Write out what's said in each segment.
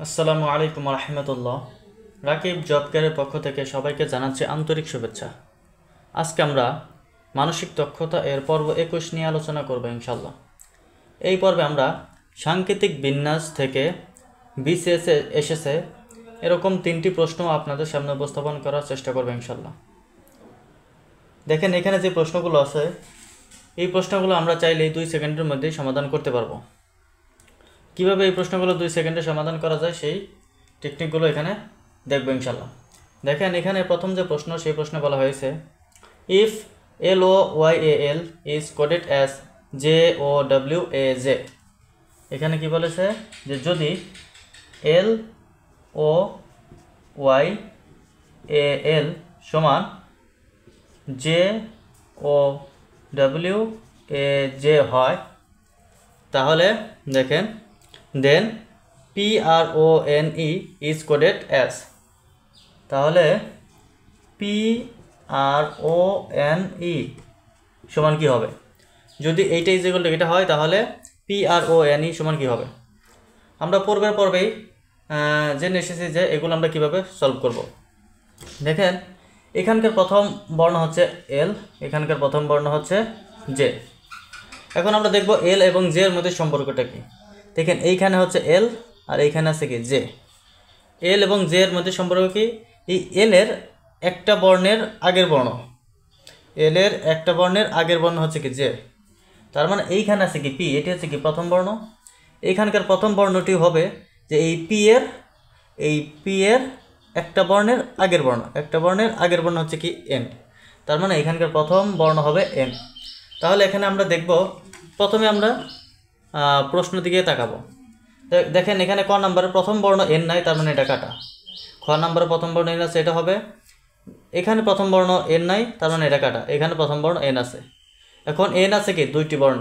আসসালামু আলাইকুম রহমতুল্লাহ। রাকিব জব কেয়ারের পক্ষ থেকে সবাইকে জানাচ্ছি আন্তরিক শুভেচ্ছা। আজকে আমরা মানসিক দক্ষতা এর পর্ব 21 নিয়ে আলোচনা করব ইনশাল্লাহ। এই পর্বে আমরা সাংকেতিক বিন্যাস থেকে বিসিএস এসেছে এরকম 3টি প্রশ্ন আপনাদের সামনে উপস্থাপন করার চেষ্টা করব ইনশাল্লাহ। দেখেন এখানে যে প্রশ্নগুলো আছে এই প্রশ্নগুলো আমরা চাইলেই 2 সেকেন্ডের মধ্যেই সমাধান করতে পারবো। কিভাবে এই প্রশ্নগুলো 2 সেকেন্ডে সমাধান করা যায় সেই টেকনিকগুলো এখানে দেখব ইনশাল্লাহ। দেখেন এখানে প্রথম যে প্রশ্ন সেই প্রশ্নে বলা হয়েছে if LOYAL is coded as JOWAJ। এখানে কি বলেছে যে যদি LOYAL সমান JOWAJ হয় তাহলে দেখেন দেন PRONE is coded as। তাহলে PRONE সমান কি হবে? যদি এইটা ইজ ইকুয়াল টু এটা হয় তাহলে PRONE সমান কি হবে? আমরা পর্বেই জেনে এসেছি যে এগুলো আমরা কিভাবে সলভ করব। দেখেন এখানকার প্রথম বর্ণ হচ্ছে L, এখানকার প্রথম বর্ণ হচ্ছে J। এখন আমরা দেখব L এবং J এর মধ্যে সম্পর্কটা কি। দেখেন এইখানে হচ্ছে L আর এইখানে আছে কি J। L এবং J এর মধ্যে সম্পর্ক কি? এই L এর একটা বর্ণের আগের বর্ণ, L এর একটা বর্ণের আগের বর্ণ হচ্ছে কি J। তার মানে এইখানে আছে কি P, এটি হচ্ছে কি প্রথম বর্ণ। এইখানকার প্রথম বর্ণটি হবে যে এই P এর একটা বর্ণের আগের বর্ণ, একটা বর্ণের আগের বর্ণ হচ্ছে কি N। তার মানে এখানকার প্রথম বর্ণ হবে N। তাহলে এখানে আমরা দেখব প্রথমে আমরা প্রশ্ন দিকে তাকাবো। দেখেন এখানে ক নম্বরে প্রথম বর্ণ N নাই, তার মানে এটা কাটা। খ নম্বরে প্রথম বর্ণ N আছে, এটা হবে। এখানে প্রথম বর্ণ N নাই, তার মানে এটা কাটা। এখানে প্রথম বর্ণ N আছে। এখন N আছে কি দুইটি বর্ণ,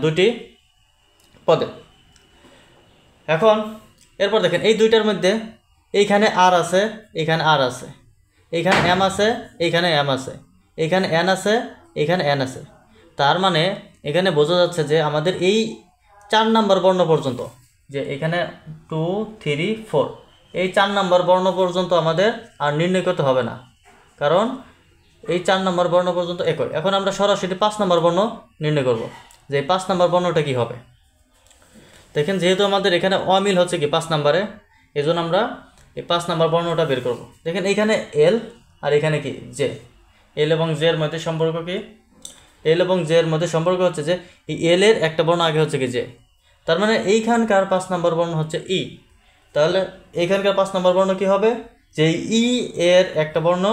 দুইটি পদে। এখন এরপর দেখেন এই দুইটার মধ্যে এইখানে R আছে, এইখানে R আছে, এইখানে M আছে, এইখানে M আছে, এইখানে N আছে, এইখানে N আছে। তার মানে এখানে বোঝা যাচ্ছে যে আমাদের এই 4 নম্বর বর্ণ পর্যন্ত, যে এখানে 2 3 4 এই 4 নম্বর বর্ণ পর্যন্ত আমাদের আর নির্ণয় করতে হবে না, কারণ এই 4 নম্বর বর্ণ পর্যন্ত একই। এখন আমরা সরাসরি 5 নম্বর বর্ণ নির্ণয় করব যে 5 নম্বর বর্ণটা কি হবে। দেখেন যেহেতু আমাদের এখানে অমিল হচ্ছে কি 5 নম্বরে, এজন্য আমরা এই 5 নম্বর বর্ণটা বের করব। দেখেন এইখানে L আর এখানে কি J। L এবং J এর মধ্যে সম্পর্ক কি? L এবং J এর মধ্যে সম্পর্ক হচ্ছে যে এই L এর একটা বর্ণ আগে হচ্ছে কি J। তার মানে এইখানকার 5 নম্বর বর্ণ হচ্ছে E। তাহলে এইখানকার 5 নম্বর বর্ণ কি হবে? যে E এর একটা বর্ণ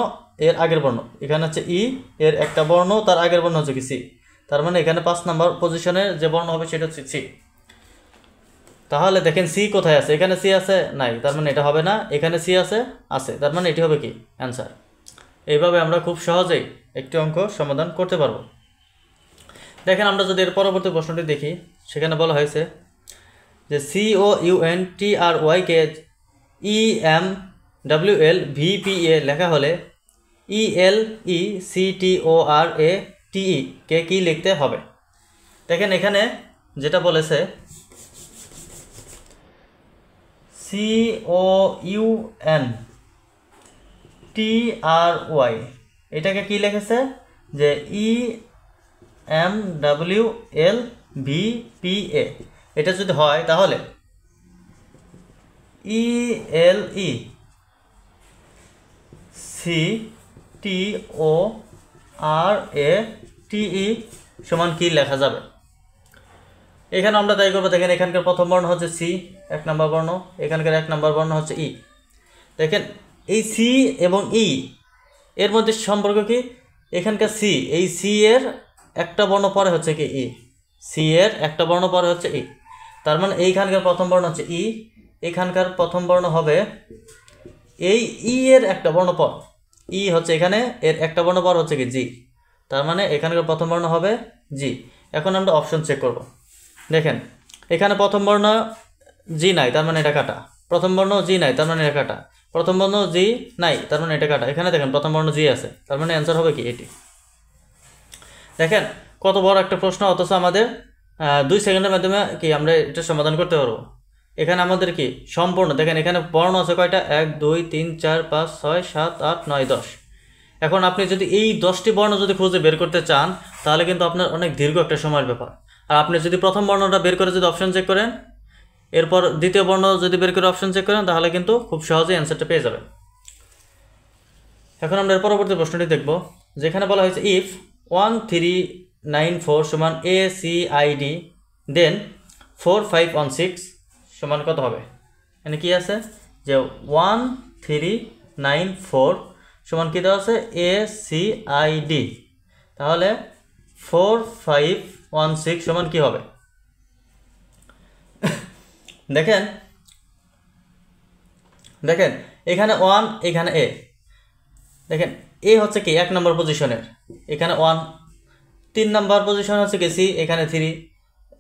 এর আগের বর্ণ, এখানে হচ্ছে E এর একটা বর্ণ তার আগের বর্ণ হচ্ছে কি C। তার মানে এখানে 5 নম্বর পজিশনে যে বর্ণ হবে সেটা হচ্ছে C। তাহলে দেখেন C কোথায় আছে? এখানে C আছে নাই, তার মানে এটা হবে না। এখানে C আছে, তার মানে এটি হবে কি অ্যান্সার। এইভাবে আমরা খুব সহজেই একটি অঙ্ক সমাধান করতে পারবো। দেখেন আমরা যদি এর পরবর্তী প্রশ্নটি দেখি, সেখানে বলা হয়েছে যে COUNTRYকে EMWLVPA লেখা হলে ELECTORATE কে কি লিখতে হবে? দেখেন এখানে যেটা বলেছে COUNTRY এটাকে কি লিখেছে যে EMWLVPA। এটা যদি হয় তাহলে ELECTORATE সমান কি লেখা যাবে? এখানে আমরা তাই করবো। দেখেন এখানকার প্রথম বর্ণ হচ্ছে C, 1 নম্বর বর্ণ। এখানকার 1 নম্বর বর্ণ হচ্ছে E। দেখেন এই C এবং E এর মধ্যে সম্পর্ক কি? এখানকার C, এই C এর একটা বর্ণ পরে হচ্ছে কি E, C এর একটা বর্ণ পরে হচ্ছে E। তার মানে এইখানকার প্রথম বর্ণ হচ্ছে E, এখানকার প্রথম বর্ণ হবে এই E এর একটা বর্ণ পর, E হচ্ছে এখানে এর একটা বর্ণ পর হচ্ছে কি G। তার মানে এখানকার প্রথম বর্ণ হবে G। এখন আমরা অপশন চেক করব। দেখেন এখানে প্রথম বর্ণ G নাই, তার মানে এটা কাটা। প্রথম বর্ণ G নাই, তার মানে এটা কাটা। প্রথম বর্ণ G নাই, তার মানে এটা কাটা। এখানে দেখেন প্রথম বর্ণ G আছে, তার মানে অ্যান্সার হবে কি এটি। দেখেন কত বড় একটা প্রশ্ন, অথচ আমাদের 2 সেকেন্ডের মাধ্যমে কি আমরা এটা সমাধান করতে পারবো। এখানে আমাদের কি সম্পূর্ণ দেখেন এখানে বর্ণ আছে কয়টা 1 2 3 4 5 6 7 8 9 10। এখন আপনি যদি এই 10টি বর্ণ যদি খুঁজে বের করতে চান তাহলে কিন্তু আপনার অনেক দীর্ঘ একটা সময়ের ব্যাপার। আর আপনি যদি প্রথম বর্ণটা বের করে যদি অপশন চেক করেন, এরপর দ্বিতীয় বর্ণ যদি বের করে অপশন চেক করেন, তাহলে কিন্তু খুব সহজেই অ্যান্সারটা পেয়ে যাবেন। এখন আমরা এর পরবর্তী প্রশ্নটি দেখব, যেখানে বলা হয়েছে ইফ 1394 সমান ACID দেন 4516 সমান কত হবে? এখানে কি আছে যে 1394 সমান কি দেওয়া আছে ACID, তাহলে 4516 সমান কি হবে? দেখেন দেখেন এখানে 1 এখানে A, দেখেন এ হচ্ছে কি 1 নম্বর পজিশনের, এখানে 1, 3 নম্বর পজিশন হচ্ছে কি সি, এখানে 3,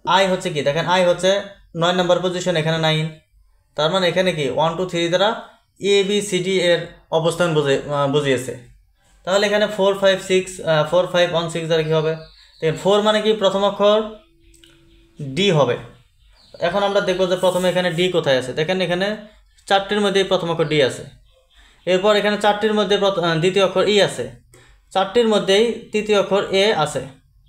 আই হচ্ছে কি দেখেন আই হচ্ছে 9 নম্বর পজিশন, এখানে 9। তার মানে এখানে কি 1 2 3 দ্বারা ABCD এর অবস্থান বুঝিয়েছে। তাহলে এখানে 4516 দ্বারা কি হবে? দেখেন 4 মানে কি প্রথম অক্ষর ডি হবে। এখন আমরা দেখবো যে প্রথমে এখানে ডি কোথায় আছে। দেখেন এখানে 4টির মধ্যে প্রথম অক্ষর ডি আছে, এরপর এখানে 4টির মধ্যে দ্বিতীয় অক্ষর ই আছে, 4টির মধ্যেই তৃতীয় অক্ষর এ আছে।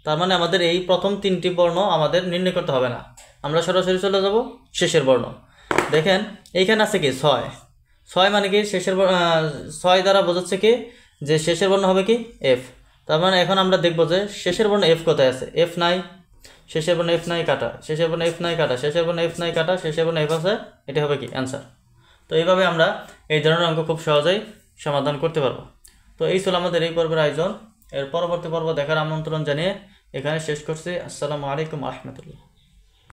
তার মানে আমাদের এই প্রথম 3টি বর্ণ আমাদের নির্ণয় করতে হবে না, আমরা সরাসরি চলে যাব শেষের বর্ণ। দেখেন এইখানে আছে কি 6 মানে কি শেষের 6 দ্বারা বোঝাচ্ছে কি যে শেষের বর্ণ হবে কি এফ। তার মানে এখন আমরা দেখব যে শেষের বর্ণ এফ কোথায় আছে, এফ নাই, শেষের বর্ণ এফ নাই কাটা, শেষের বর্ণ এফ নাই কাটা, শেষের বর্ণ এফ নাই কাটা, শেষের বর্ণ এফ আছে, এটা হবে কি অ্যান্সার। তো এইভাবে আমরা এই ধরনের অঙ্ক খুব সহজেই সমাধান করতে পারবো। তো এই ছিল আমাদের এই পর্বের আয়োজন। এর পরবর্তী পর্ব দেখার আমন্ত্রণ জানিয়ে এখানে শেষ করছি। আসসালামু আলাইকুম রহমতুল্লাহ।